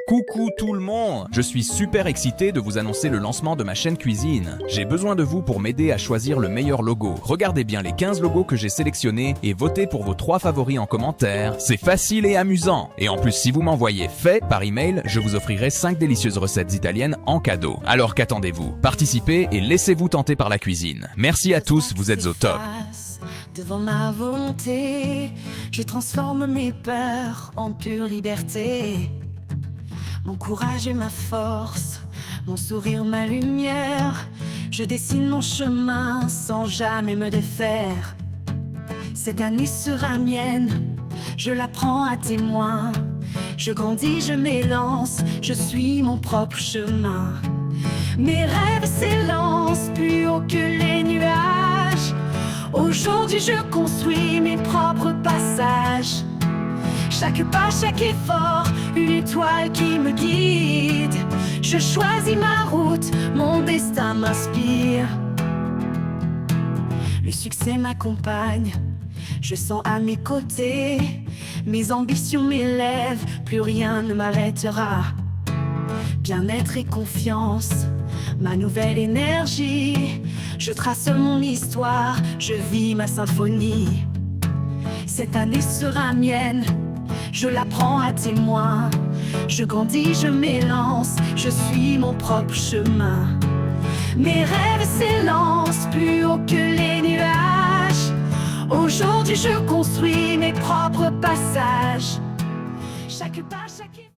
Coucou tout le monde! Je suis super excité de vous annoncer le lancement de ma chaîne cuisine. J'ai besoin de vous pour m'aider à choisir le meilleur logo. Regardez bien les 15 logos que j'ai sélectionnés et votez pour vos 3 favoris en commentaire. C'est facile et amusant. Et en plus, si vous m'envoyez fait par email, je vous offrirai 5 délicieuses recettes italiennes en cadeau. Alors qu'attendez-vous? Participez et laissez-vous tenter par la cuisine. Merci à tous, vous êtes au top. Devant ma volonté, je transforme mes peurs en pure liberté. Mon courage est ma force, mon sourire ma lumière. Je dessine mon chemin sans jamais me défaire. Cette année sera mienne, je la prends à témoin. Je grandis, je m'élance, je suis mon propre chemin. Mes rêves s'élancent plus haut que les nuages. Aujourd'hui je construis mes propres passages. Chaque pas, chaque effort, une étoile qui me guide. Je choisis ma route, mon destin m'inspire. Le succès m'accompagne, je sens à mes côtés. Mes ambitions m'élèvent, plus rien ne m'arrêtera. Bien-être et confiance, ma nouvelle énergie. Je trace mon histoire, je vis ma symphonie. Cette année sera mienne, je la prends à témoin. Je grandis, je m'élance, je suis mon propre chemin. Mes rêves s'élancent plus haut que les nuages. Aujourd'hui je construis mes propres passages. Chaque pas, chaque